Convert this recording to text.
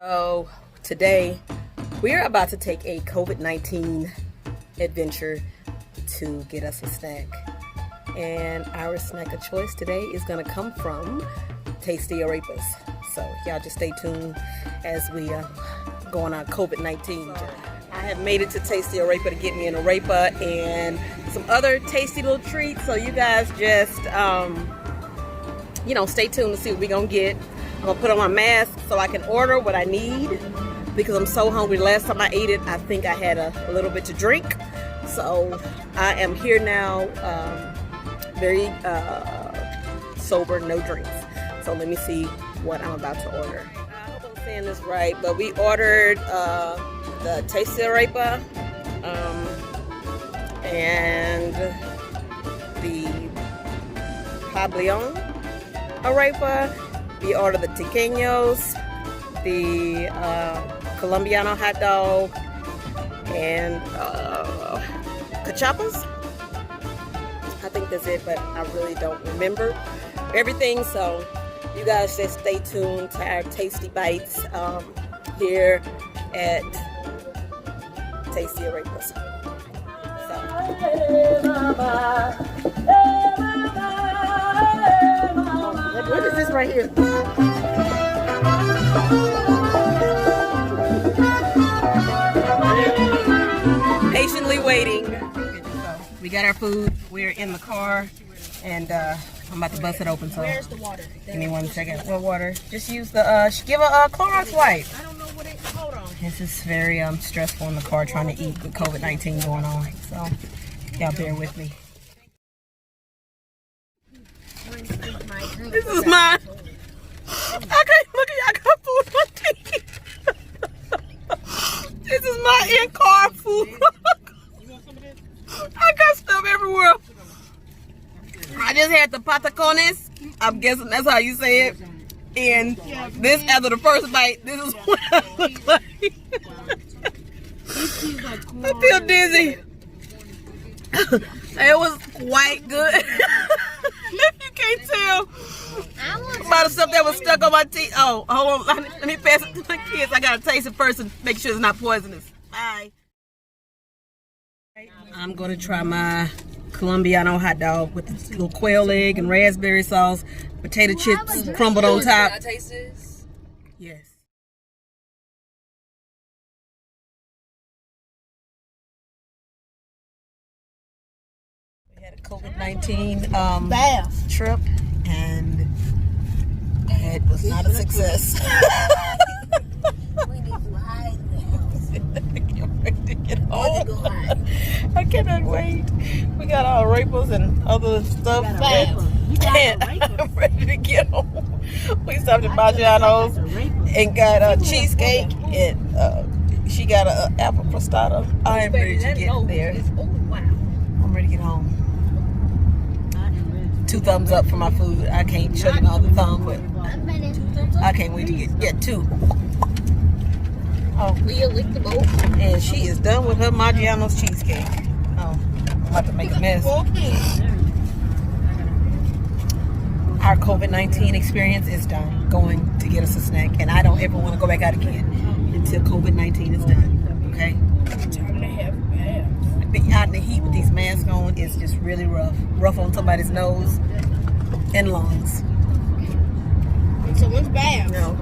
So today we're about to take a COVID-19 adventure to get us a snack, and our snack of choice today is going to come from Tasty Arepas. So y'all just stay tuned as we go on our COVID-19 journey. I have made it to Tasty Arepa to get me an arepa and some other tasty little treats, so you guys just stay tuned to see what we're gonna get. I'm gonna put on my mask so I can order what I need because I'm so hungry. Last time I ate it, I think I had a little bit to drink. So I am here now, very sober, no drinks. So let me see what I'm about to order. I hope I'm saying this right, but we ordered the Tasty Arepa and the Pabellon Arepa. We ordered the Tequeños, the Colombiano hot dog, and cachapas. I think that's it, but I really don't remember everything. So you guys just stay tuned to our tasty bites here at Tasty Arepas. What is this right here? Patiently waiting. We got our food. We're in the car, and I'm about to bust it open. So where's the water? give me 1 second. What water? Just use the give a Clorox wipe. I don't know what it. Hold on. This is very stressful in the car trying to eat with COVID-19 going on. So y'all bear with me. This is mine. I can't look at y'all got food on TV. This is my in-car food. I got stuff everywhere. I just had the patacones. I'm guessing that's how you say it. And this, after the first bite, this is what I look like. I feel dizzy. It was quite good. If you can't tell by the stuff that was stuck on my teeth. Oh, hold on. Let me pass it to my kids. I gotta taste it first and make sure it's not poisonous. Bye. I'm gonna try my Colombiano hot dog with a little quail egg and raspberry sauce, potato chips crumbled on top. Can I taste this? Yes. We had a COVID-19 trip, and it was not a success. We need to hide the house. I can't wait to get home. I cannot wait. We got our arepas and other stuff. And I'm ready to get home. We stopped at Maggiano's and got a cheesecake, and she got an apple crostata. I am ready to get there. I'm ready to get home. 2 thumbs up for my food. I can't show you all the thumb, but I can't wait to get 2. Oh, and she is done with her Maggiano's cheesecake. Oh, I'm about to make a mess. Our COVID-19 experience is done. Going to get us a snack, and I don't ever want to go back out again until COVID-19 is done. Okay? Being out in the heat with these masks on is just really rough. Rough on somebody's nose and lungs. So what's bad? No.